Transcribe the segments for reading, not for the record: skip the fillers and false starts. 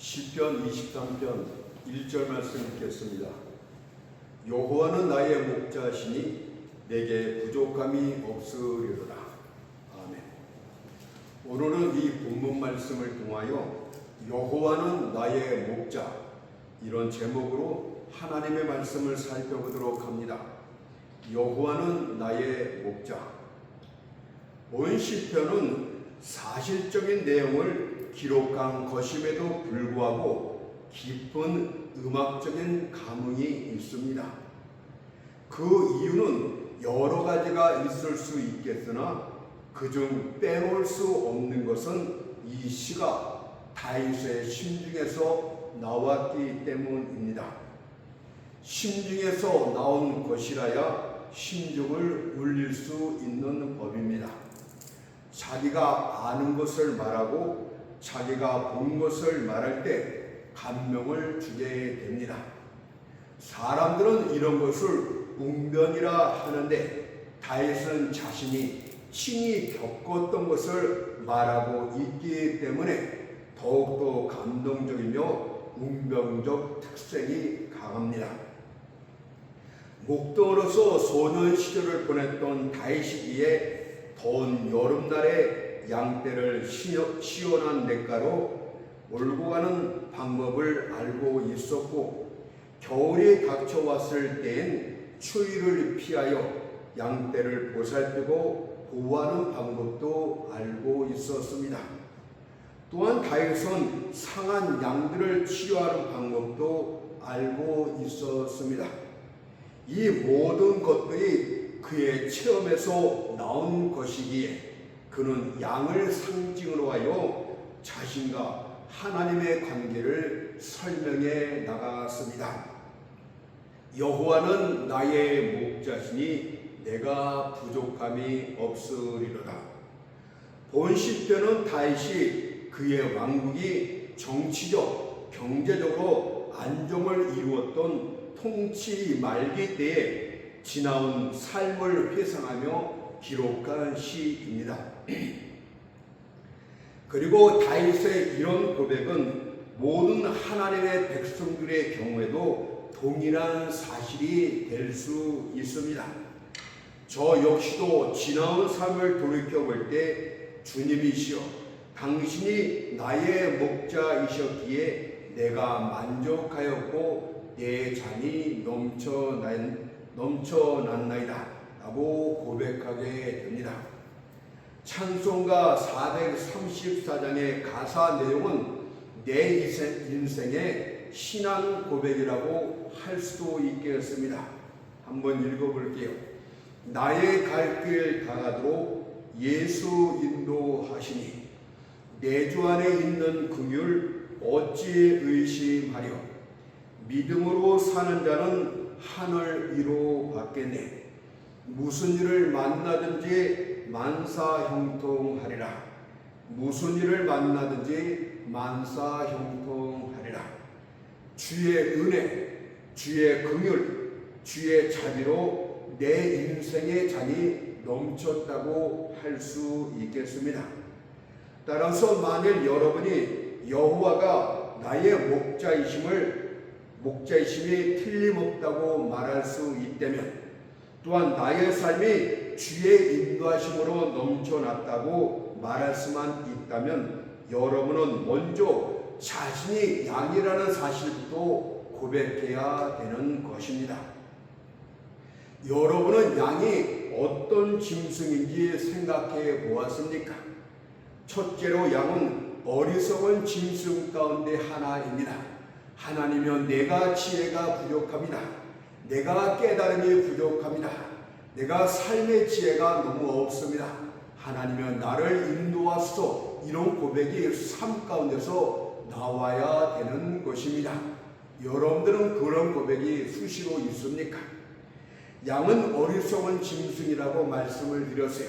시편 23편 1절 말씀 읽겠습니다. 여호와는 나의 목자시니 내게 부족함이 없으리로다. 아멘. 오늘은 이 본문 말씀을 통하여 여호와는 나의 목자, 이런 제목으로 하나님의 말씀을 살펴보도록 합니다. 여호와는 나의 목자. 본 시편은 사실적인 내용을 기록한 것임에도 불구하고 깊은 음악적인 감흥이 있습니다. 그 이유는 여러 가지가 있을 수 있겠으나 그중 빼놓을 수 없는 것은 이 시가 다윗의 심중에서 나왔기 때문입니다. 심중에서 나온 것이라야 심중을 울릴 수 있는 법입니다. 자기가 아는 것을 말하고 자기가 본 것을 말할 때 감명을 주게 됩니다. 사람들은 이런 것을 웅변이라 하는데 다윗은 자신이 친히 겪었던 것을 말하고 있기 때문에 더욱더 감동적이며 웅변적 특색이 강합니다. 목동으로서 소년 시절을 보냈던 다윗이기에 더운 여름날에 양떼를 시원한 냇가로 몰고 가는 방법을 알고 있었고, 겨울이 닥쳐왔을 때엔 추위를 피하여 양떼를 보살피고 보호하는 방법도 알고 있었습니다. 또한 다윗은 상한 양들을 치료하는 방법도 알고 있었습니다. 이 모든 것들이 그의 체험에서 나온 것이기에 그는 양을 상징으로 하여 자신과 하나님의 관계를 설명해 나갔습니다. 여호와는 나의 목자시니 내가 부족함이 없으리로다. 본 시편은 다윗이 그의 왕국이 정치적, 경제적으로 안정을 이루었던 통치 말기 때에 지나온 삶을 회상하며 기록한 시입니다. 그리고 다윗의 이런 고백은 모든 하나님의 백성들의 경우에도 동일한 사실이 될 수 있습니다. 저 역시도 지나온 삶을 돌이켜볼 때 주님이시여 당신이 나의 목자이셨기에 내가 만족하였고 내 잔이 넘쳐났나이다 라고 고백하게 됩니다. 찬송가 434장의 가사 내용은 내 인생의 신앙 고백이라고 할 수도 있겠습니다. 한번 읽어볼게요. 나의 갈 길 다가도록 예수 인도하시니 내 주 안에 있는 긍휼 어찌 의심하려. 믿음으로 사는 자는 하늘 위로 받겠네. 무슨 일을 만나든지 만사형통하리라. 무슨 일을 만나든지 만사형통하리라. 주의 은혜, 주의 긍휼, 주의 자비로 내 인생의 잔이 넘쳤다고 할 수 있겠습니다. 따라서 만일 여러분이 여호와가 나의 목자이심이 틀림없다고 말할 수 있다면, 또한 나의 삶이 주의 인도하심으로 넘쳐났다고 말할 수만 있다면 여러분은 먼저 자신이 양이라는 사실부터 고백해야 되는 것입니다. 여러분은 양이 어떤 짐승인지 생각해 보았습니까? 첫째로 양은 어리석은 짐승 가운데 하나입니다. 하나님은 내가 지혜가 부족합니다. 내가 깨달음이 부족합니다. 내가 삶의 지혜가 너무 없습니다. 하나님은 나를 인도하소서. 이런 고백이 삶 가운데서 나와야 되는 것입니다. 여러분들은 그런 고백이 수시로 있습니까? 양은 어리석은 짐승이라고 말씀을 드렸어요.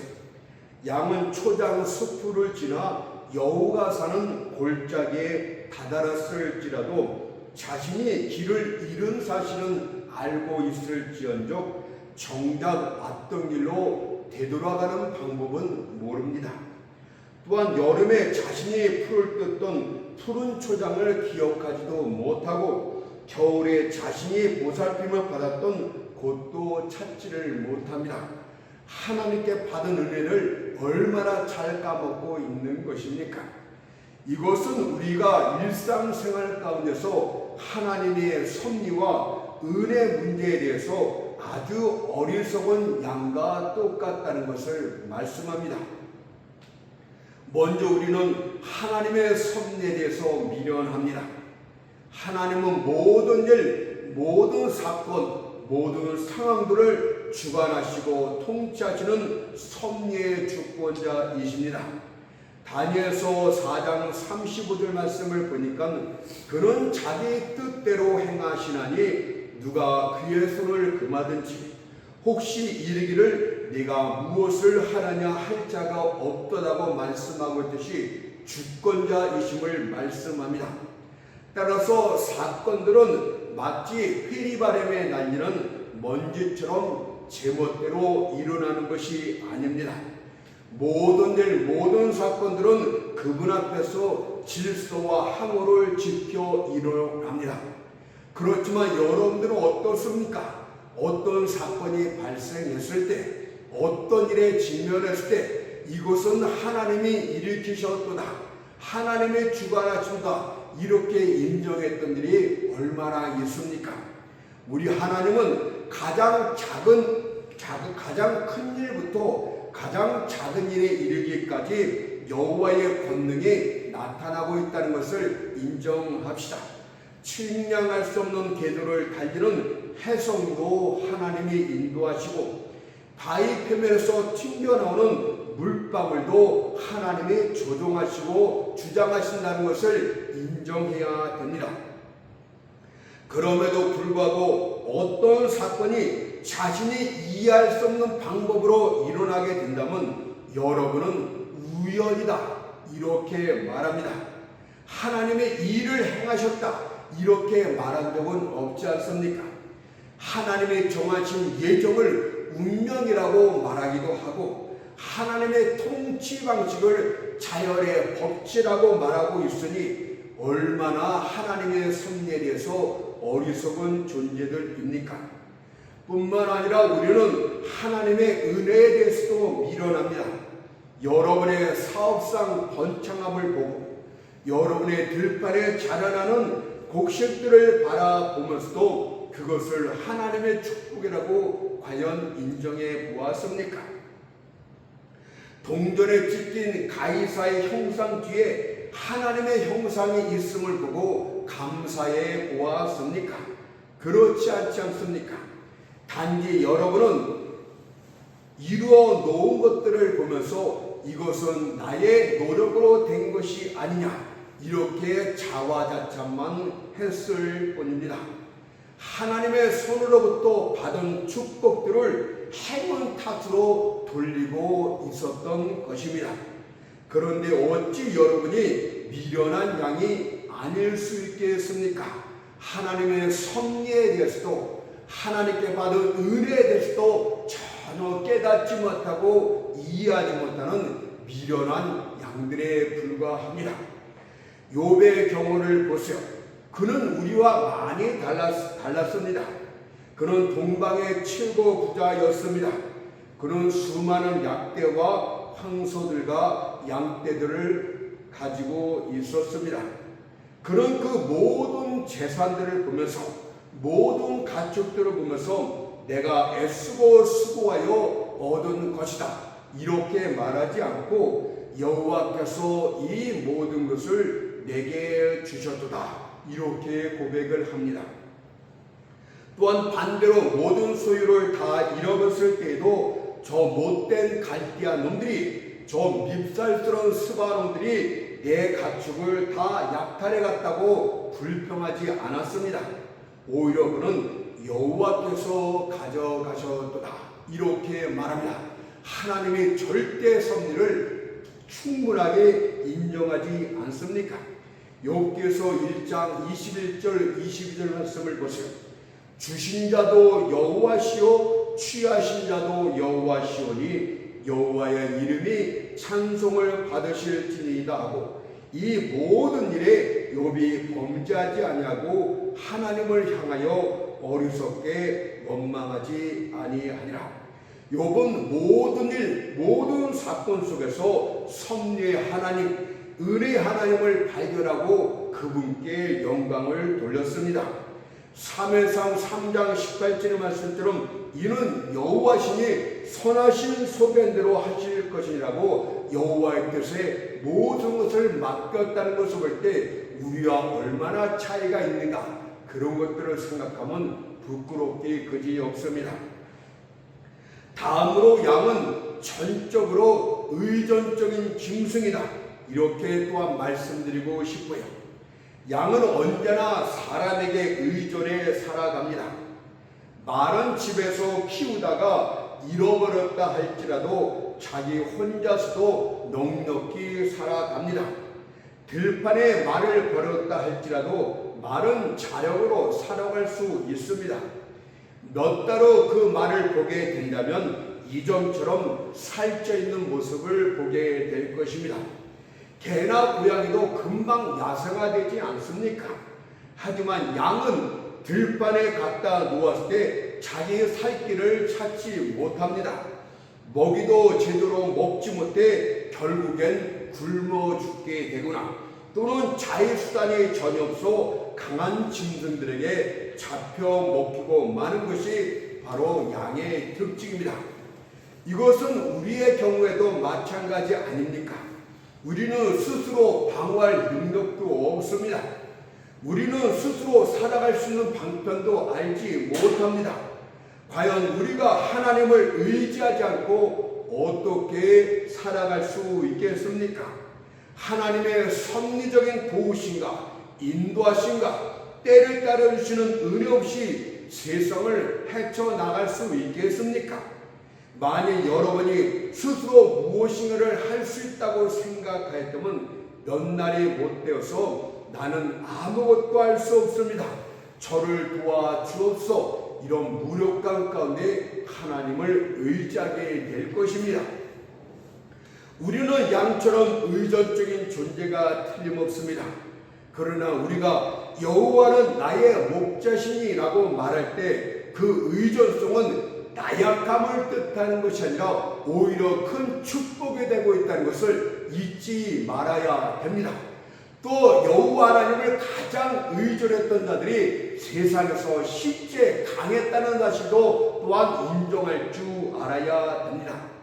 양은 초장 숲을 지나 여우가 사는 골짜기에 다다랐을지라도 자신이 길을 잃은 사실은 알고 있을지언정 정작 왔던 길로 되돌아가는 방법은 모릅니다. 또한 여름에 자신이 풀을 뜯던 푸른 초장을 기억하지도 못하고 겨울에 자신이 보살핌을 받았던 곳도 찾지를 못합니다. 하나님께 받은 은혜를 얼마나 잘 까먹고 있는 것입니까? 이것은 우리가 일상생활 가운데서 하나님의 섭리와 은혜 문제에 대해서 아주 어리석은 양과 똑같다는 것을 말씀합니다. 먼저 우리는 하나님의 섭리에 대해서 미련합니다. 하나님은 모든 일, 모든 사건, 모든 상황들을 주관하시고 통치하시는 섭리의 주권자이십니다. 다니엘서 4장 35절 말씀을 보니까 그는 자기 뜻대로 행하시나니 누가 그의 손을 금하든지 혹시 이르기를 네가 무엇을 하느냐 할 자가 없더라고 말씀하고 있듯이 주권자이심을 말씀합니다. 따라서 사건들은 마치 회리바람에 날리는 먼지처럼 제멋대로 일어나는 것이 아닙니다. 모든 일, 모든 사건들은 그분 앞에서 질서와 항호를 지켜 일어납니다. 그렇지만 여러분들은 어떻습니까? 어떤 사건이 발생했을 때, 어떤 일에 직면했을 때 이것은 하나님이 일으키셨도다, 하나님의 주관하신다 이렇게 인정했던 일이 얼마나 있습니까? 우리 하나님은 가장 큰 일부터 가장 작은 일에 이르기까지 여호와의 권능이 나타나고 있다는 것을 인정합시다. 측량할 수 없는 궤도를 달리는 해성도 하나님이 인도하시고 바위 표면에서 튕겨나오는 물방울도 하나님이 조종하시고 주장하신다는 것을 인정해야 됩니다. 그럼에도 불구하고 어떤 사건이 자신이 이해할 수 없는 방법으로 일어나게 된다면 여러분은 우연이다 이렇게 말합니다. 하나님의 일을 행하셨다 이렇게 말한 적은 없지 않습니까? 하나님의 정하신 예정을 운명이라고 말하기도 하고 하나님의 통치 방식을 자연의 법칙이라고 말하고 있으니 얼마나 하나님의 섭리에 대해서 어리석은 존재들입니까? 뿐만 아니라 우리는 하나님의 은혜에 대해서도 미련합니다. 여러분의 사업상 번창함을 보고 여러분의 들판에 자라나는 곡식들을 바라보면서도 그것을 하나님의 축복이라고 과연 인정해 보았습니까? 동전에 찍힌 가이사의 형상 뒤에 하나님의 형상이 있음을 보고 감사해 보았습니까? 그렇지 않지 않습니까? 단지 여러분은 이루어 놓은 것들을 보면서 이것은 나의 노력으로 된 것이 아니냐 이렇게 자화자찬만 했을 뿐입니다. 하나님의 손으로부터 받은 축복들을 행운 탓으로 돌리고 있었던 것입니다. 그런데 어찌 여러분이 미련한 양이 아닐 수 있겠습니까? 하나님의 섭리에 대해서도 하나님께 받은 은혜에 대해서도 전혀 깨닫지 못하고 이해하지 못하는 미련한 양들에 불과합니다. 욥의 경우를 보세요. 그는 우리와 많이 달랐습니다. 그는 동방의 최고 부자였습니다. 그는 수많은 약대와 황소들과 양떼들을 가지고 있었습니다. 그는 그 모든 재산들을 보면서 모든 가축들을 보면서 내가 애쓰고 수고하여 얻은 것이다 이렇게 말하지 않고 여호와께서 이 모든 것을 내게 주셨도다 이렇게 고백을 합니다. 또한 반대로 모든 소유를 다 잃어버렸을 때에도 저 못된 갈대아 놈들이 저 밉살스러운 스바 놈들이 내 가축을 다 약탈해 갔다고 불평하지 않았습니다. 오히려 그는 여호와께서 가져가셨도다 이렇게 말합니다. 하나님의 절대 섭리를 충분하게 인정하지 않습니까? 욥기서 1장 21절 22절 말씀을 보세요. 주신 자도 여호와시오 취하신 자도 여호와시오니 여호와의 이름이 찬송을 받으실지니이다 하고 이 모든 일에 욥이 범죄하지 아니하고 하나님을 향하여 어리석게 원망하지 아니하니라. 욥은 모든 일, 모든 사건 속에서 섭리의 하나님, 은혜의 하나님을 발견하고 그분께 영광을 돌렸습니다. 사무엘상 3장 18절의 말씀처럼 이는 여호와시니 선하신 소견대로 하실 것이라고 여호와의 뜻에 모든 것을 맡겼다는 것을 볼 때 우리와 얼마나 차이가 있는가, 그런 것들을 생각하면 부끄럽기 그지 없습니다. 다음으로 양은 전적으로 의존적인 짐승이다, 이렇게 또한 말씀드리고 싶어요. 양은 언제나 사람에게 의존해 살아갑니다. 말은 집에서 키우다가 잃어버렸다 할지라도 자기 혼자서도 넉넉히 살아갑니다. 들판에 말을 버렸다 할지라도 말은 자력으로 살아갈 수 있습니다. 몇 달후 그 말을 보게 된다면 이전처럼 살쪄 있는 모습을 보게 될 것입니다. 개나 고양이도 금방 야생화되지 않습니까? 하지만 양은 들판에 갖다 놓았을 때 자기의 살 길을 찾지 못합니다. 먹이도 제대로 먹지 못해 결국엔 굶어 죽게 되거나 또는 자의 수단이 전혀 없어 강한 짐승들에게 잡혀 먹히고 마는 것이 바로 양의 특징입니다. 이것은 우리의 경우에도 마찬가지 아닙니까? 우리는 스스로 방어할 능력도 없습니다. 우리는 스스로 살아갈 수 있는 방편도 알지 못합니다. 과연 우리가 하나님을 의지하지 않고 어떻게 살아갈 수 있겠습니까? 하나님의 섭리적인 도우심과 인도하심과 때를 따르시는 은혜 없이 세상을 헤쳐나갈 수 있겠습니까? 만일 여러분이 스스로 무엇인가를 할 수 있다고 생각하였다면 몇 날이 못 되어서 나는 아무것도 할 수 없습니다, 저를 도와주옵소서, 이런 무력감 가운데 하나님을 의지하게 될 것입니다. 우리는 양처럼 의존적인 존재가 틀림없습니다. 그러나 우리가 여호와는 나의 목자시니라고 말할 때 그 의존성은 나약함을 뜻하는 것이 아니라 오히려 큰 축복이 되고 있다는 것을 잊지 말아야 됩니다. 또 여호와 하나님을 가장 의존했던 자들이 세상에서 실제 강했다는 사실도 또한 인정할 줄 알아야 됩니다.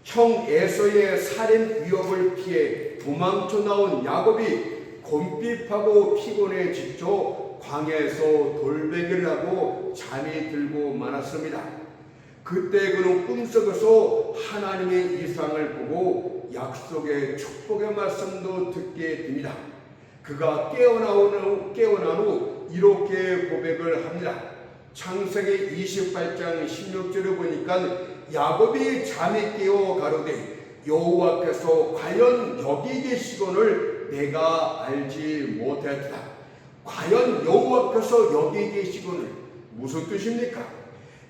형 에서의 살인 위협을 피해 도망쳐 나온 야곱이 곰핍하고 피곤해 지쳐 광야에서 돌베개를 하고 잠이 들고 말았습니다. 그때 그는 꿈속에서 하나님의 이상을 보고 약속의 축복의 말씀도 듣게 됩니다. 그가 깨어난 후 이렇게 고백을 합니다. 창세기 28장 16절을 보니까 야곱이 잠이 깨어 가로되 여호와께서 과연 여기 계시거늘 내가 알지 못하였다. 과연 여호와께서 여기 계시거늘 무슨 뜻입니까?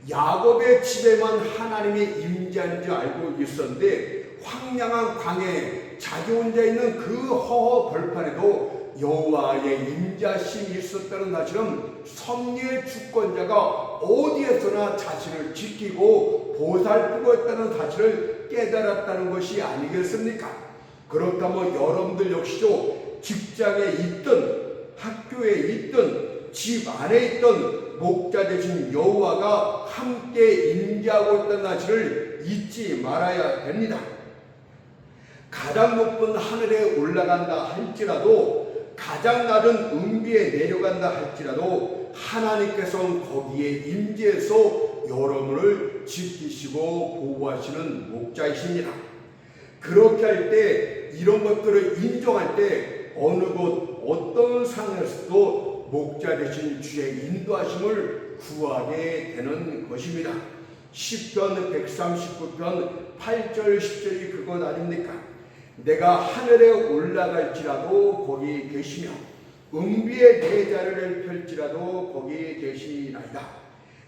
야곱의 집에만 하나님이 임재하는 줄 알고 있었는데 황량한 광야에 자기 혼자 있는 그 허허 벌판에도 여호와의 임재하심이 있었다는 사실은 섭리의 주권자가 어디에서나 자신을 지키고 보살피고 있다는 사실을 깨달았다는 것이 아니겠습니까? 그렇다면 여러분들 역시도 직장에 있든 학교에 있든 집 안에 있든 목자 되신 여호와가 함께 임재하고 있다는 사실을 잊지 말아야 됩니다. 가장 높은 하늘에 올라간다 할지라도 가장 낮은 음비에 내려간다 할지라도 하나님께서는 거기에 임재해서 여러분을 지키시고 보호하시는 목자이십니다. 그렇게 할 때 이런 것들을 인정할 때 어느 곳 어떤 상황에서도 목자 되신 주의 인도하심을 구하게 되는 것입니다. 시편 139편 8절 10절이 그것 아닙니까? 내가 하늘에 올라갈지라도 거기 계시며 음비의 내 자리를 펼지라도 거기 계시나이다.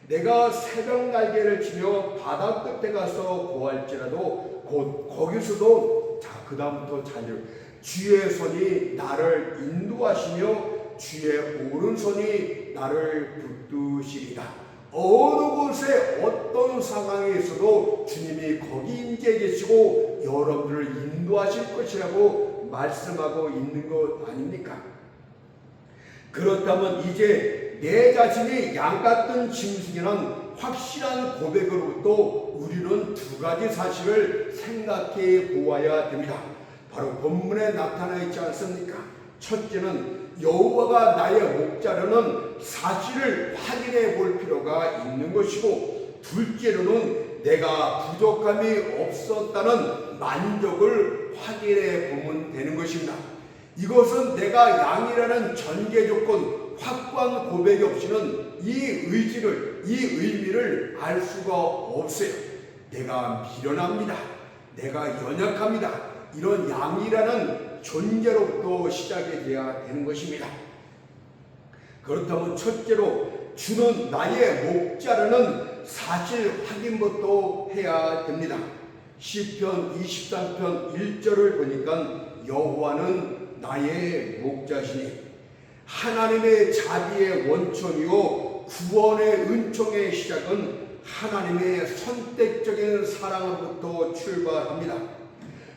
내가 새벽 날개를 치며 바다 끝에 가서 구할지라도 곧 거기서도 자 그 다음부터 자녀 주의 손이 나를 인도하시며 주의 오른손이 나를 붙드시리라. 어느 곳에 어떤 상황에 있어도 주님이 거기 임재 계시고 여러분들을 인도하실 것이라고 말씀하고 있는 것 아닙니까? 그렇다면 이제 내 자신이 양 같은 짐승이란 확실한 고백으로부터 우리는 두 가지 사실을 생각해 보아야 됩니다. 바로 본문에 나타나 있지 않습니까? 첫째는 여호와가 나의 목자라는 사실을 확인해 볼 필요가 있는 것이고, 둘째로는 내가 부족함이 없었다는 만족을 확인해 보면 되는 것입니다. 이것은 내가 양이라는 전제 조건, 확고한 고백이 없이는 이 의미를 알 수가 없어요. 내가 미련합니다. 내가 연약합니다. 이런 양이라는 존재로부터 시작이 되어야 되는 것입니다. 그렇다면 첫째로 주는 나의 목자라는 사실 확인부터 해야 됩니다. 시편 23편 1절을 보니까 여호와는 나의 목자시니 하나님의 자비의 원천이요 구원의 은총의 시작은 하나님의 선택적인 사랑으로부터 출발합니다.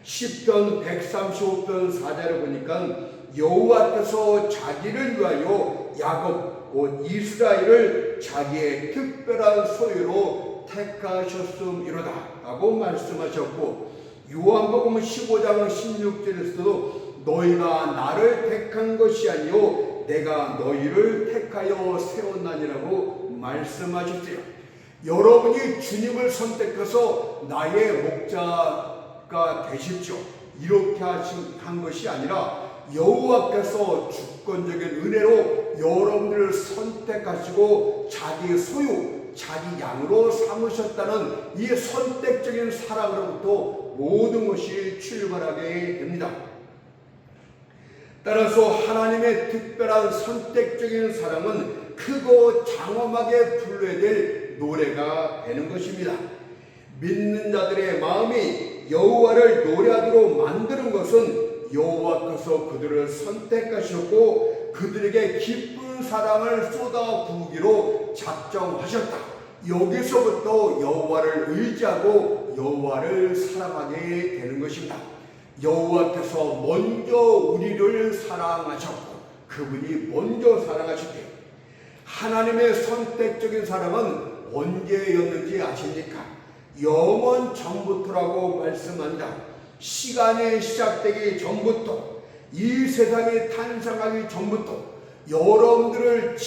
시편 135편 4절을 보니까 여호와께서 자기를 위하여 야곱 곧 이스라엘을 자기의 특별한 소유로 택하셨음이로다 라고 말씀하셨고, 요한복음 15장 16절에서도 너희가 나를 택한 것이 아니요 내가 너희를 택하여 세웠나니라고 말씀하셨어요. 여러분이 주님을 선택해서 나의 목자가 되십시오 이렇게 한 것이 아니라 여호와께서 주권적인 은혜로 여러분들을 선택하시고 자기 소유, 자기 양으로 삼으셨다는 이 선택적인 사랑으로부터 모든 것이 출발하게 됩니다. 따라서 하나님의 특별한 선택적인 사랑은 크고 장엄하게 불러야 될 노래가 되는 것입니다. 믿는 자들의 마음이 여호와를 노래하도록 만드는 것은 여호와께서 그들을 선택하셨고 그들에게 기쁜 사랑을 쏟아부으기로 작정하셨다. 여기서부터 여호와를 의지하고 여호와를 사랑하게 되는 것입니다. 여호와께서 먼저 우리를 사랑하셨고 그분이 먼저 사랑하셨대요. 하나님의 선택적인 사랑은 언제였는지 아십니까? 영원 전부터라고 말씀한다. 시간이 시작되기 전부터, 이 세상이 탄생하기 전부터, 여러분이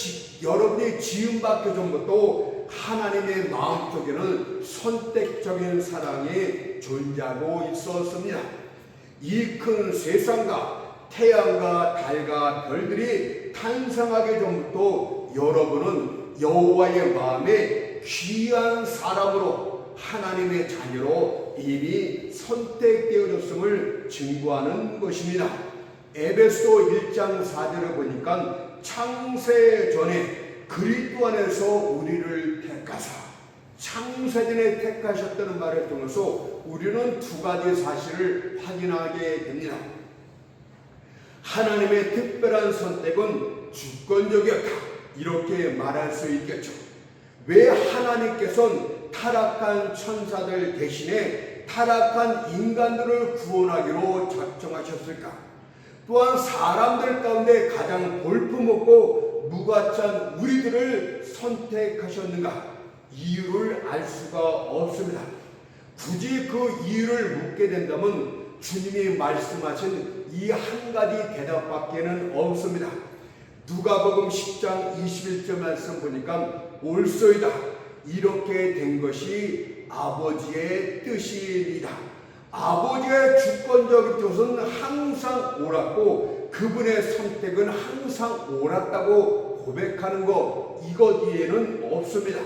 지음받기 전부터 하나님의 마음속에는 선택적인 사랑이 존재하고 있었습니다. 이 큰 세상과 태양과 달과 별들이 탄생하기 전부터 여러분은 여호와의 마음에 귀한 사람으로 하나님의 자녀로 이미 선택되어졌음을 증거하는 것입니다. 에베소 1장 4절을 보니까 창세 전에 그리스도 안에서 우리를 택하사, 창세전에 택하셨다는 말을 통해서 우리는 두 가지 사실을 확인하게 됩니다. 하나님의 특별한 선택은 주권적이었다 이렇게 말할 수 있겠죠. 왜 하나님께서는 타락한 천사들 대신에 타락한 인간들을 구원하기로 작정하셨을까? 또한 사람들 가운데 가장 볼품없고 무가찬 우리들을 선택하셨는가? 이유를 알 수가 없습니다. 굳이 그 이유를 묻게 된다면 주님이 말씀하신 이 한 가지 대답밖에는 없습니다. 누가복음 10장 21절 말씀 보니까 옳소이다. 이렇게 된 것이 아버지의 뜻이니이다. 아버지의 주권적인 뜻은 항상 옳았고 그분의 선택은 항상 옳았다고 고백하는 것, 이것 이외에는 없습니다.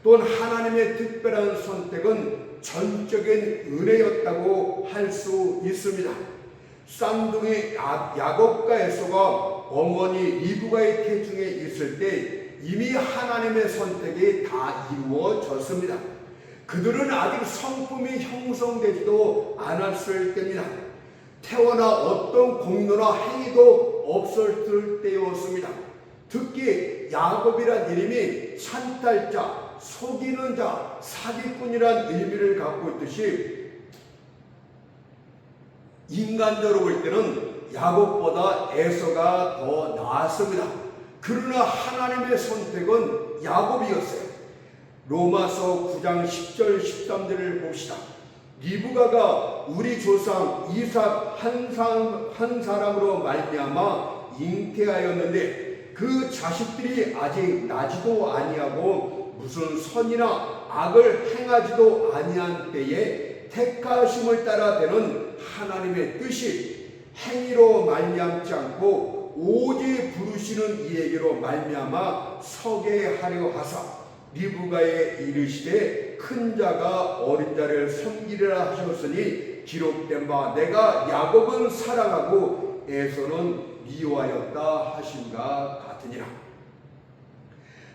또한 하나님의 특별한 선택은 전적인 은혜였다고 할 수 있습니다. 쌍둥이 야곱과 에서가 어머니 리브가의 태중에 있을 때 이미 하나님의 선택이 다 이루어졌습니다. 그들은 아직 성품이 형성되지도 않았을 때입니다. 태어나 어떤 공로나 행위도 없었을 때였습니다. 특히 야곱이란 이름이 찬탈자, 속이는 자, 사기꾼이란 의미를 갖고 있듯이 인간적으로 볼 때는 야곱보다 에서가 더 나았습니다. 그러나 하나님의 선택은 야곱이었어요. 로마서 9장 10절 13절을 봅시다. 리브가가 우리 조상 이삭 한 사람으로 말미암아 잉태하였는데 그 자식들이 아직 나지도 아니하고 무슨 선이나 악을 행하지도 아니한 때에 택하심을 따라 되는 하나님의 뜻이 행위로 말미암지 않고 오직 부르시는 이에게로 말미암아 서게 하려 하사 리브가에 이르시되 큰 자가 어린 자를 섬기리라 하셨으니 기록된 바 내가 야곱은 사랑하고 에서는 미워하였다 하신가 같으니라.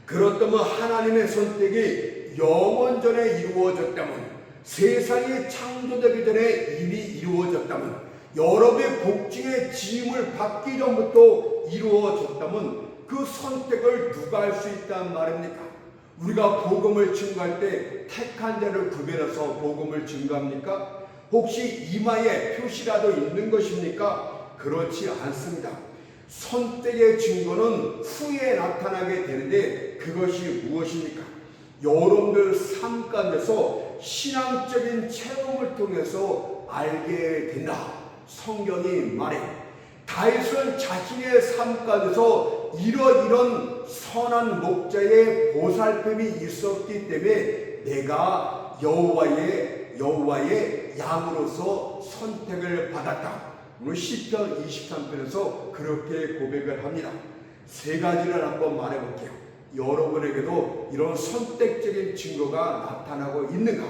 그렇다면 하나님의 선택이 영원 전에 이루어졌다면, 세상이 창조되기 전에 이미 이루어졌다면, 여러분의 복중의 지음을 받기 전부터 이루어졌다면 그 선택을 누가 할 수 있단 말입니까? 우리가 복음을 증거할 때 택한 자를 구별해서 복음을 증거합니까? 혹시 이마에 표시라도 있는 것입니까? 그렇지 않습니다. 선택의 증거는 후에 나타나게 되는데 그것이 무엇입니까? 여러분들 삶 가운데서 신앙적인 체험을 통해서 알게 된다. 성경이 말해. 다윗은 자신의 삶 가운데서 이런 선한 목자의 보살핌이 있었기 때문에 내가 여호와의 양으로서 선택을 받았다. 오늘 시편 23편에서 그렇게 고백을 합니다. 세 가지를 한번 말해볼게요. 여러분에게도 이런 선택적인 증거가 나타나고 있는가?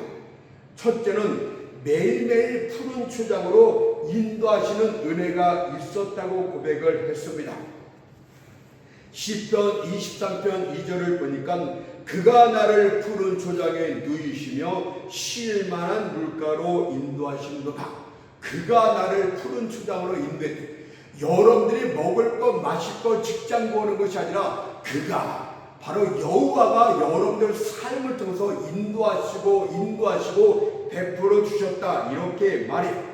첫째는 매일매일 푸른 초장으로 인도하시는 은혜가 있었다고 고백을 했습니다. 시편 23편 2절을 보니까 그가 나를 푸른 초장에 누이시며 쉴만한 물가로 인도하시는도다. 그가 나를 푸른 초장으로 인도했다. 여러분들이 먹을 것, 마실 것, 직장 구하는 것이 아니라 그가 바로 여호와가 여러분들 삶을 통해서 인도하시고 베풀어 주셨다. 이렇게 말해요.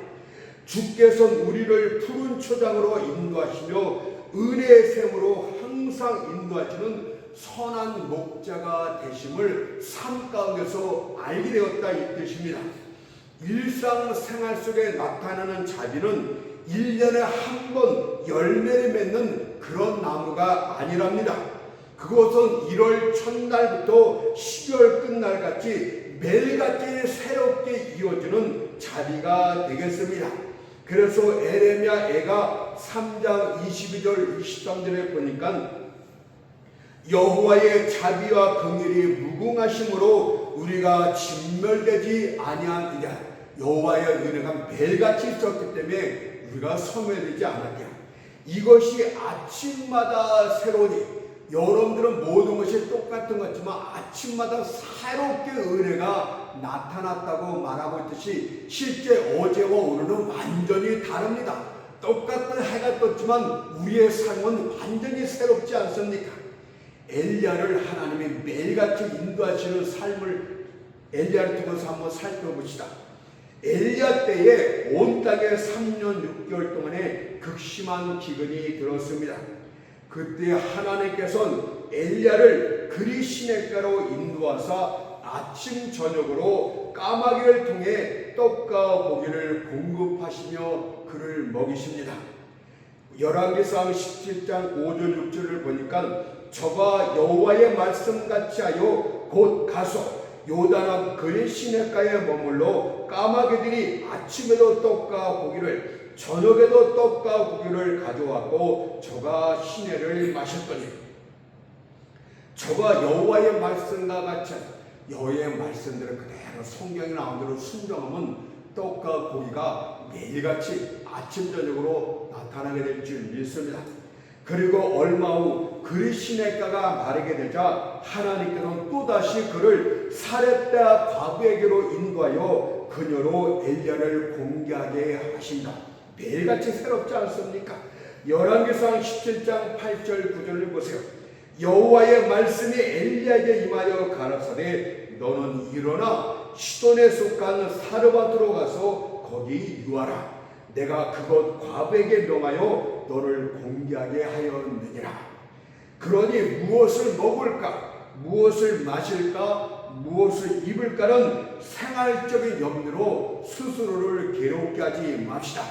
주께서는 우리를 푸른 초장으로 인도하시며 은혜의 샘으로 항상 인도하시는 선한 목자가 되심을 삶 가운데서 알게 되었다 이 뜻입니다. 일상생활 속에 나타나는 자비는 1년에 한 번 열매를 맺는 그런 나무가 아니랍니다. 그것은 1월 첫날부터 12월 끝날같이 매일같이 새롭게 이어지는 자비가 되겠습니다. 그래서 에레미야 애가 3장 22절 23절에 보니까 여호와의 자비와 긍휼이 무궁하심으로 우리가 진멸되지 아니하니라. 여호와의 은혜가 매일같이 있었기 때문에 우리가 소멸되지 않았냐. 이것이 아침마다 새로우니 여러분들은 모든 것이 똑같은 것 같지만 아침마다 새롭게 은혜가 나타났다고 말하고 있듯이 실제 어제와 오늘은 완전히 다릅니다. 똑같은 해가 떴지만 우리의 삶은 완전히 새롭지 않습니까? 엘리야를 하나님이 매일같이 인도하시는 삶을 엘리야를 통해서 한번 살펴봅시다. 엘리야 때에 온 땅에 3년 6개월 동안에 극심한 기근이 들었습니다. 그때 하나님께서는 엘리야를 그리 시냇가로 인도하사 아침 저녁으로 까마귀를 통해 떡과 고기를 공급하시며 그를 먹이십니다. 열왕기상 17장 5절 6절을 보니까 저가 여호와의 말씀같이 하여 곧 가서 요단 앞 그리 시냇가에 머물러 까마귀들이 아침에도 떡과 고기를 저녁에도 떡과 고기를 가져왔고 저가 시내를 마셨더니 저가 여호와의 말씀과 같이 여호와의 말씀대로 그대로 성경에 나온 대로 순종하면 떡과 고기가 매일같이 아침 저녁으로 나타나게 될 줄 믿습니다. 그리고 얼마 후 그리 시냇가가 마르게 되자 하나님께서는 또다시 그를 사렙다 과부에게로 인도하여 그녀로 엘리야를 공개하게 하신다. 매일같이 새롭지 않습니까? 열왕기상 17장 8절 9절을 보세요. 여호와의 말씀이 엘리야에게 임하여 가라사대 너는 일어나 시돈에 속한 사르밧으로 가서 거기 유하라. 내가 그곳 과부에게 명하여 너를 공개하게 하였느니라. 그러니 무엇을 먹을까, 무엇을 마실까, 무엇을 입을까는 생활적인 염려로 스스로를 괴롭게 하지 맙시다.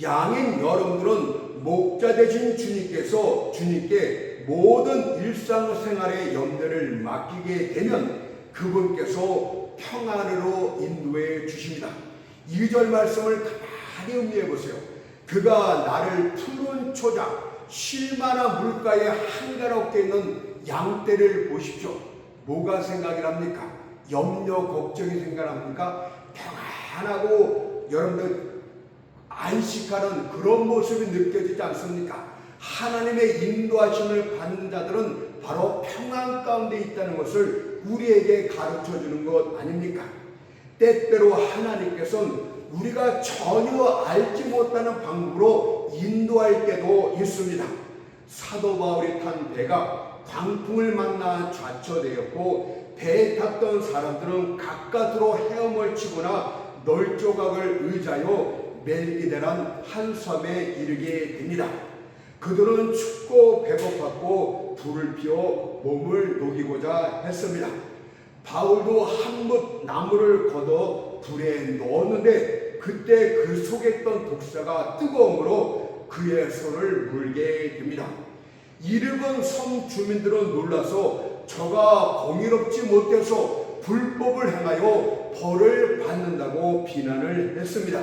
양인 여러분들은 목자 되신 주님께서 주님께 모든 일상생활의 염려를 맡기게 되면 그분께서 평안으로 인도해 주십니다. 2절 말씀을 가만히 음미해 보세요. 그가 나를 푸른 초장 쉴만한 물가에 한가롭게 있는 양떼를 보십시오. 뭐가 생각이 납니까? 염려, 걱정이 생각납니까? 평안하고 여러분들 안식하는 그런 모습이 느껴지지 않습니까? 하나님의 인도하심을 받는 자들은 바로 평안 가운데 있다는 것을 우리에게 가르쳐주는 것 아닙니까? 때때로 하나님께서는 우리가 전혀 알지 못하는 방법으로 인도할 때도 있습니다. 사도 바울이 탄 배가 광풍을 만나 좌초되었고 배에 탔던 사람들은 가까스로 헤엄을 치거나 널조각을 의자여 멜기데란 한 섬에 이르게 됩니다. 그들은 춥고 배고팠고 불을 피워 몸을 녹이고자 했습니다. 바울도 한 뭇 나무를 걷어 불에 넣었는데 그때 그 속에 있던 독사가 뜨거움으로 그의 손을 물게 됩니다. 이르건 섬 주민들은 놀라서 저가 공의롭지 못해서 불법을 행하여 벌을 받는다고 비난을 했습니다.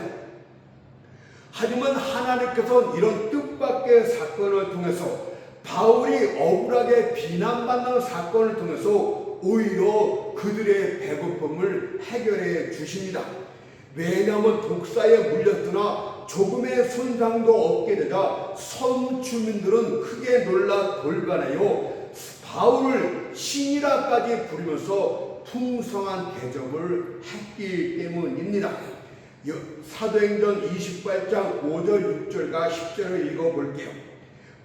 하지만 하나님께서는 이런 뜻밖의 사건을 통해서 바울이 억울하게 비난받는 사건을 통해서 오히려 그들의 배고픔을 해결해 주십니다. 왜냐하면 독사에 물렸으나 조금의 손상도 없게 되자 섬 주민들은 크게 놀라 돌변하여 바울을 신이라까지 부르면서 풍성한 대접을 했기 때문입니다. 사도행전 28장 5절 6절과 10절을 읽어볼게요.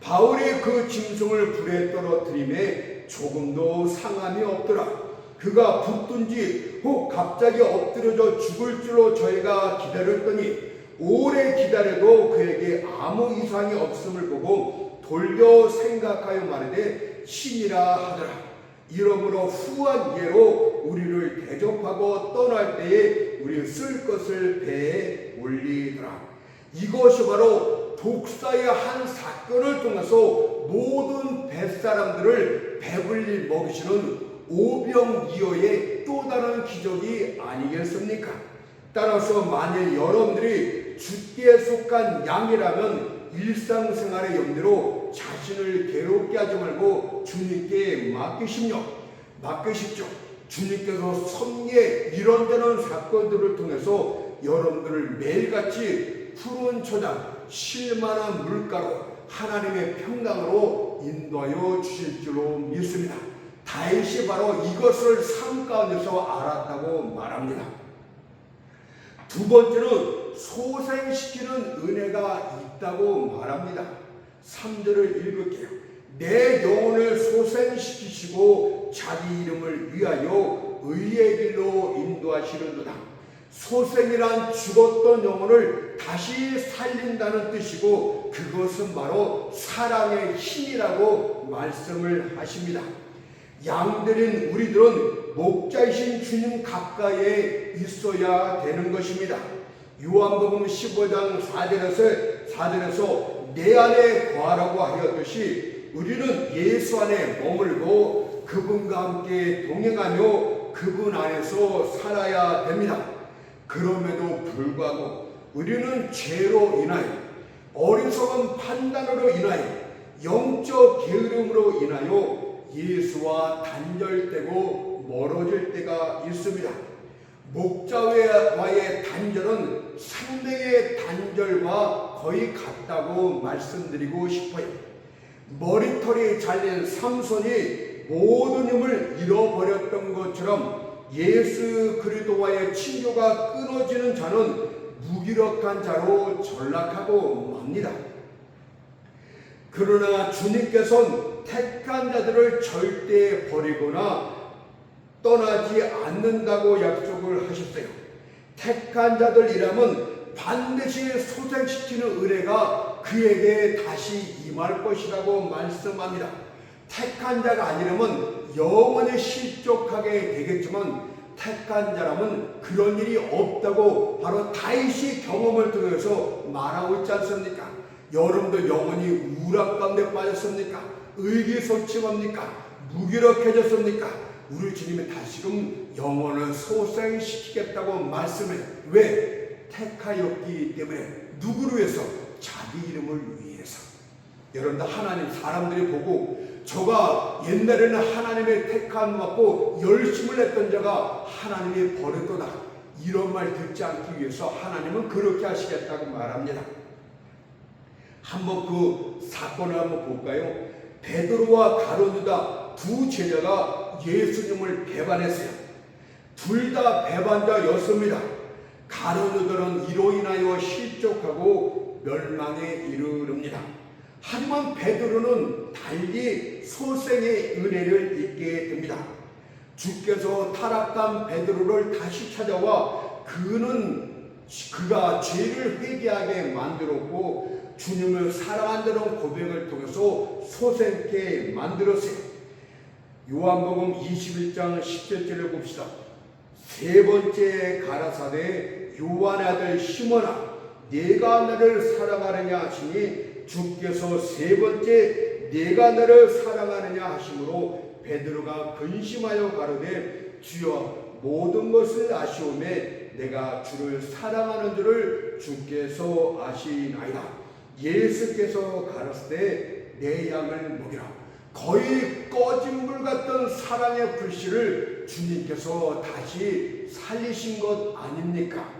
바울이 그 짐승을 불에 떨어뜨림에 조금도 상함이 없더라. 그가 붙든지 혹 갑자기 엎드려져 죽을 줄로 저희가 기다렸더니 오래 기다려도 그에게 아무 이상이 없음을 보고 돌려 생각하여 말하되 신이라 하더라. 이러므로 후한 예로 우리를 대접하고 떠날 때에 우리 쓸 것을 배에 올리더라. 이것이 바로 독사의 한 사건을 통해서 모든 뱃사람들을 배불리 먹이시는 오병이어의 또 다른 기적이 아니겠습니까? 따라서 만일 여러분들이 주께 속한 양이라면 일상생활의 염려로 자신을 괴롭게 하지 말고 주님께 맡기십시오. 주님께서 섭리의 이런저런 사건들을 통해서 여러분들을 매일같이 푸른 초장 쉴만한 물가로 하나님의 평강으로 인도하여 주실 줄로 믿습니다. 다윗이 바로 이것을 삶 가운데서 알았다고 말합니다. 두 번째는 소생시키는 은혜가 있다고 말합니다. 3절을 읽을게요. 내 영혼을 소생시키시고 자기 이름을 위하여 의의 길로 인도하시는도다. 소생이란 죽었던 영혼을 다시 살린다는 뜻이고 그것은 바로 사랑의 힘이라고 말씀을 하십니다. 양들인 우리들은 목자이신 주님 가까이에 있어야 되는 것입니다. 요한복음 15장 4절에서 내 안에 거하라고 하였듯이 우리는 예수 안에 머물고 그분과 함께 동행하며 그분 안에서 살아야 됩니다. 그럼에도 불구하고 우리는 죄로 인하여 어리석은 판단으로 인하여 영적 게으름으로 인하여 예수와 단절되고 멀어질 때가 있습니다. 목자와의 단절은 상대의 단절과 거의 같다고 말씀드리고 싶어요. 머리털이 잘린 삼손이 모든 힘을 잃어버렸던 것처럼 예수 그리스도와의 친교가 끊어지는 자는 무기력한 자로 전락하고 맙니다. 그러나 주님께서는 택한 자들을 절대 버리거나 떠나지 않는다고 약속을 하셨어요. 택한 자들이라면 반드시 소생시키는 은혜가 그에게 다시 임할 것이라고 말씀합니다. 택한 자가 아니라면 영원히 실족하게 되겠지만 택한 자라면 그런 일이 없다고 바로 다윗이 경험을 통해서 말하고 있지 않습니까? 여러분도 영원히 우락 가운데 빠졌습니까? 의기소침합니까? 무기력해졌습니까? 우리 주님이 다시금 영혼을 소생시키겠다고 말씀해요. 왜? 택하였기 때문에. 누구를 위해서? 자기 이름을 위해서. 여러분들 하나님 사람들이 보고 저가 옛날에는 하나님의 택함 받고 열심을 했던 자가 하나님이 버렸도다, 이런 말 듣지 않기 위해서 하나님은 그렇게 하시겠다고 말합니다. 한번 그 사건을 한번 볼까요? 베드로와 가룟 유다 두 제자가 예수님을 배반했어요. 둘 다 배반자였습니다. 가룟 유다는 이로 인하여 실족하고 멸망에 이르릅니다. 하지만 베드로는 달리 소생의 은혜를 잊게 됩니다. 주께서 타락한 베드로를 다시 찾아와 그가 죄를 회개하게 만들었고 주님을 사랑한다는 고백을 통해서 소생케 만들었어요. 요한복음 21장 17절을 봅시다. 세 번째 가라사대 요한의 아들 시몬아, 네가 나를 사랑하느냐 하시니 주께서 세 번째 네가 나를 사랑하느냐 하심으로 베드로가 근심하여 가로되 주여 모든 것을 아시오매 내가 주를 사랑하는 줄을 주께서 아시나이다. 예수께서 가라사대 내 양을 먹이라. 거의 꺼진 불 같던 사랑의 불씨를 주님께서 다시 살리신 것 아닙니까?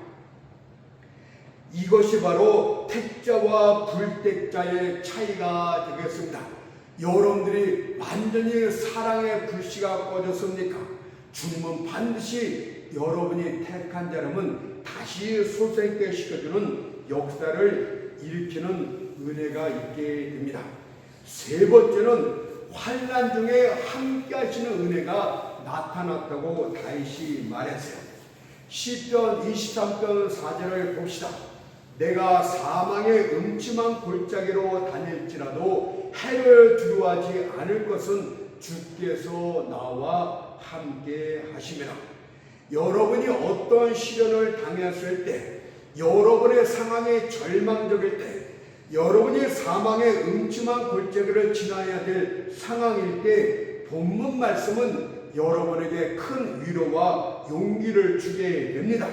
이것이 바로 택자와 불택자의 차이가 되겠습니다. 여러분들이 완전히 사랑의 불씨가 꺼졌습니까? 주님은 반드시 여러분이 택한 자라면 다시 소생케 시켜주는 역사를 일으키는 은혜가 있게 됩니다. 세 번째는 환난 중에 함께 하시는 은혜가 나타났다고 다윗이 말했어요. 시편 23편 4절을 봅시다. 내가 사망의 음침한 골짜기로 다닐지라도 해를 두려워하지 않을 것은 주께서 나와 함께 하심이라. 여러분이 어떤 시련을 당했을 때, 여러분의 상황이 절망적일 때, 여러분이 사망의 음침한 골짜기를 지나야 될 상황일 때 본문 말씀은 여러분에게 큰 위로와 용기를 주게 됩니다.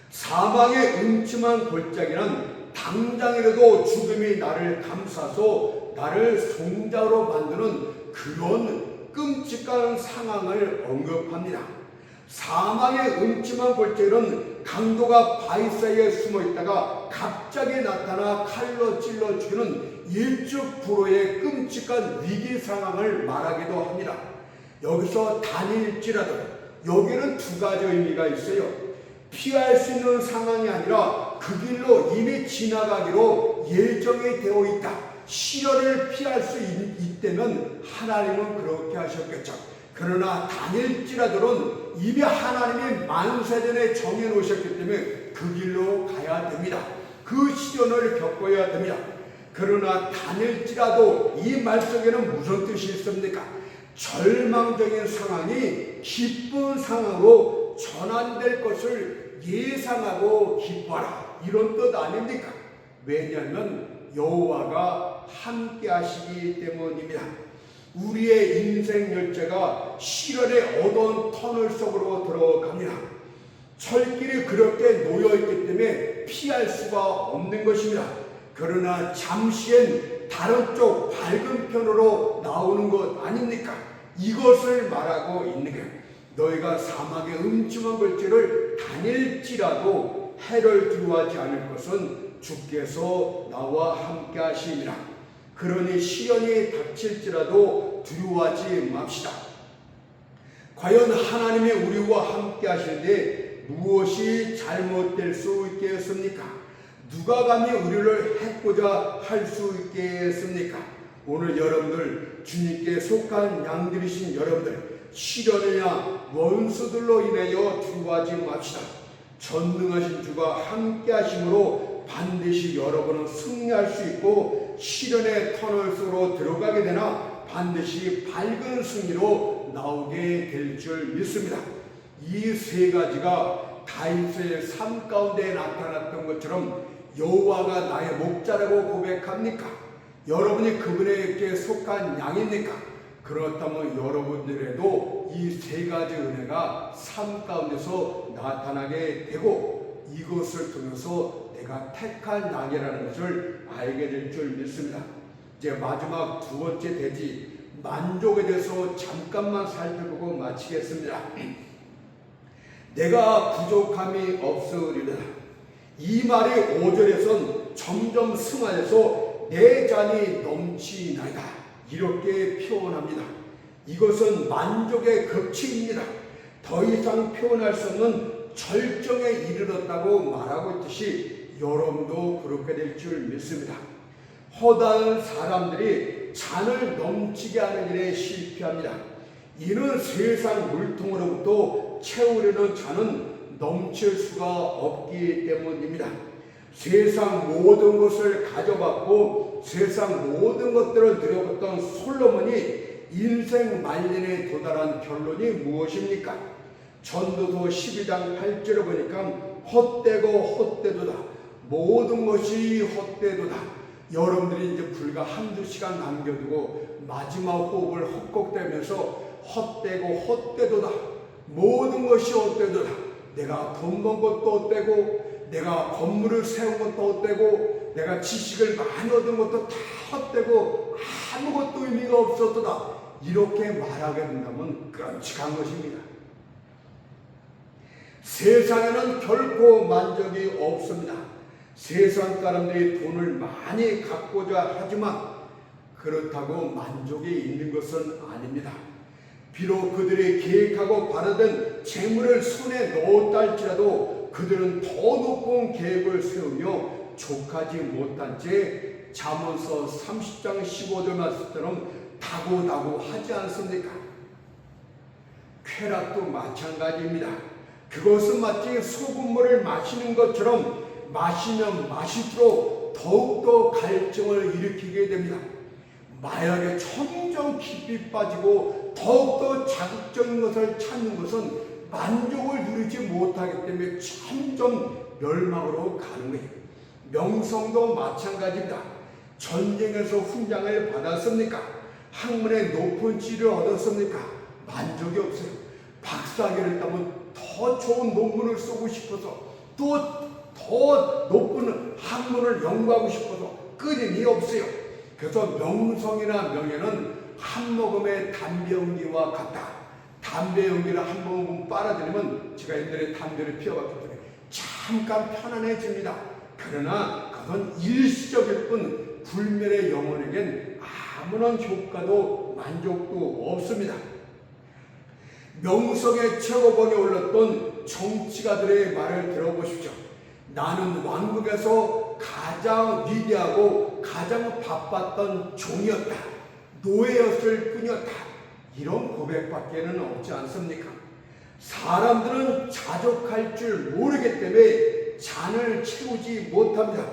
사망의 음침한 골짜기는 당장이라도 죽음이 나를 감싸서 나를 송자로 만드는 그런 끔찍한 상황을 언급합니다. 사망의 음침한 골짜기는 강도가 바위 사이에 숨어 있다가 갑자기 나타나 칼로 찔러 죽이는 일축불호의 끔찍한 위기 상황을 말하기도 합니다. 여기서 다닐지라도 여기는 두 가지 의미가 있어요. 피할 수 있는 상황이 아니라 그 길로 이미 지나가기로 예정이 되어 있다. 시련을 피할 수 있다면 하나님은 그렇게 하셨겠죠. 그러나 다닐지라도는 이미 하나님이 만세전에 정해놓으셨기 때문에 그 길로 가야 됩니다. 그 시련을 겪어야 됩니다. 그러나 다닐지라도 이 말 속에는 무슨 뜻이 있습니까? 절망적인 상황이 기쁜 상황으로 전환될 것을 예상하고 기뻐하라, 이런 뜻 아닙니까? 왜냐하면 여호와가 함께 하시기 때문입니다. 우리의 인생 열차가 시련의 어두운 터널 속으로 들어갑니다. 철길이 그렇게 놓여있기 때문에 피할 수가 없는 것입니다. 그러나 잠시엔 다른 쪽 밝은 편으로 나오는 것 아닙니까? 이것을 말하고 있는 거예요. 너희가 사막의 음침한 골짜기를 다닐지라도 해를 두려워하지 않을 것은 주께서 나와 함께 하시니라. 그러니 시련이 닥칠지라도 두려워하지 맙시다. 과연 하나님이 우리와 함께 하시는데 무엇이 잘못될 수 있겠습니까? 누가 감히 우리를 해코자 할 수 있겠습니까? 오늘 여러분들, 주님께 속한 양들이신 여러분들, 시련이나 원수들로 인하여 두려워하지 맙시다. 전능하신 주가 함께 하심으로 반드시 여러분은 승리할 수 있고, 시련의 터널 속으로 들어가게 되나 반드시 밝은 승리로 나오게 될 줄 믿습니다. 이 세 가지가 다윗의 삶 가운데 나타났던 것처럼 여호와가 나의 목자라고 고백합니까? 여러분이 그분에게 속한 양입니까? 그렇다면 여러분들에도 이 세 가지 은혜가 삶 가운데서 나타나게 되고, 이것을 통해서 내가 택한 양이라는 것을 알게 될 줄 믿습니다. 이제 마지막 두 번째 대지, 만족에 대해서 잠깐만 살펴보고 마치겠습니다. 내가 부족함이 없으리라. 이 말이 5절에선 점점 승화해서 내 잔이 넘치나이다, 이렇게 표현합니다. 이것은 만족의 극치입니다. 더 이상 표현할 수 없는 절정에 이르렀다고 말하고 있듯이 여러분도 그렇게 될 줄 믿습니다. 허다한 사람들이 잔을 넘치게 하는 일에 실패합니다. 이는 세상 물통으로부터 채우려는 잔은 넘칠 수가 없기 때문입니다. 세상 모든 것을 가져갔고 세상 모든 것들을 누려봤던 솔로몬이 인생 말년에 도달한 결론이 무엇입니까? 전도서 12장 8절을 보니까 헛되고 헛되도다, 모든 것이 헛되도다. 여러분들이 이제 불과 한두 시간 남겨두고 마지막 호흡을 헛곡대면서 헛되고 헛되도다, 모든 것이 헛되도다, 내가 돈 번 것도 헛되고, 내가 건물을 세운 것도 헛되고, 내가 지식을 많이 얻은 것도 다 헛되고 아무것도 의미가 없었도다, 이렇게 말하게 된다면 끔찍한 것입니다. 세상에는 결코 만족이 없습니다. 세상 사람들이 돈을 많이 갖고자 하지만 그렇다고 만족이 있는 것은 아닙니다. 비록 그들이 계획하고 바라던 재물을 손에 넣었다 할지라도 그들은 더 높은 계획을 세우며 족하지 못한 채 잠언서 30장 15절 말씀처럼 다고다고 하지 않습니까? 쾌락도 마찬가지입니다. 그것은 마치 소금물을 마시는 것처럼 마시면 마실수록 더욱더 갈증을 일으키게 됩니다. 마약에 점점 깊이 빠지고 더욱더 자극적인 것을 찾는 것은 만족을 누리지 못하기 때문에 점점 멸망으로 가는 거예요. 명성도 마찬가지입니다. 전쟁에서 훈장을 받았습니까? 학문에 높은 지위를 얻었습니까? 만족이 없어요. 박사학위를 따면 더 좋은 논문을 쓰고 싶어서, 또 더 높은 학문을 연구하고 싶어서 끊임이 없어요. 그래서 명성이나 명예는 한 모금의 담배 연기와 같다. 담배 연기를 한 모금 빨아들이면, 제가 옛날에 담배를 피워봤기 때문에 잠깐 편안해집니다. 그러나 그건 일시적일 뿐 불멸의 영혼에겐 아무런 효과도 만족도 없습니다. 명성의 최고봉에 올랐던 정치가들의 말을 들어보십시오. 나는 왕국에서 가장 위대하고 가장 바빴던 종이었다, 노예였을 뿐이었다, 이런 고백밖에는 없지 않습니까? 사람들은 자족할 줄 모르기 때문에 잔을 채우지 못합니다.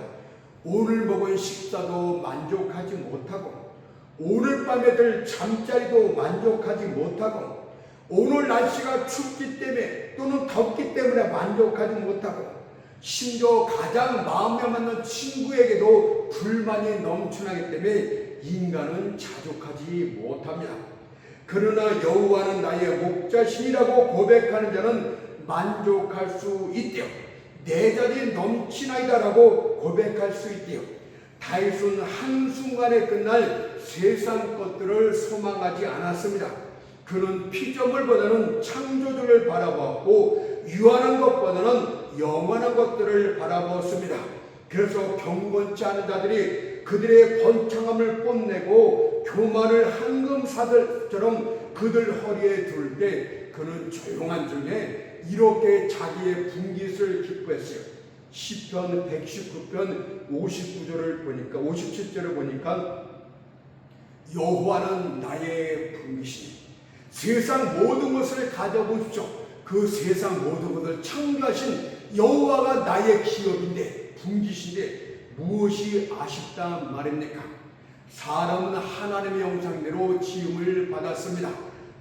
오늘 먹은 식사도 만족하지 못하고, 오늘 밤에 들 잠자리도 만족하지 못하고, 오늘 날씨가 춥기 때문에 또는 덥기 때문에 만족하지 못하고, 심지어 가장 마음에 맞는 친구에게도 불만이 넘쳐나기 때문에 인간은 자족하지 못합니다. 그러나 여호와는 나의 목자시니라고 고백하는 자는 만족할 수 있대요. 내 잔이 넘치나이다라고 고백할 수 있대요. 다윗은 한순간에 끝날 세상 것들을 소망하지 않았습니다. 그는 피조물보다는 창조주를 바라보았고 유한한 것보다는 영원한 것들을 바라보았습니다. 그래서 경건치 않은 자들이 그들의 번창함을 뽐내고 교만을 황금사들처럼 그들 허리에 둘 때 그는 조용한 중에 이렇게 자기의 분깃을 기뻐했어요. 시편 119편 59절을 보니까 57절을 보니까 여호와는 나의 분깃이니 세상 모든 것을 가져보십시오. 그 세상 모든 것을 창조하신 여호와가 나의 기업인데 분깃인데 무엇이 아쉽다 말입니까? 사람은 하나님의 형상대로 지음을 받았습니다.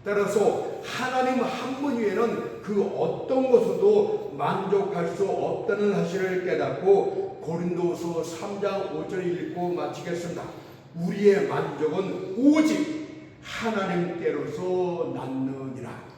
따라서 하나님 한 분 위에는 그 어떤 것으로도 만족할 수 없다는 사실을 깨닫고 고린도서 3장 5절을 읽고 마치겠습니다. 우리의 만족은 오직 하나님께로서 낳느니라.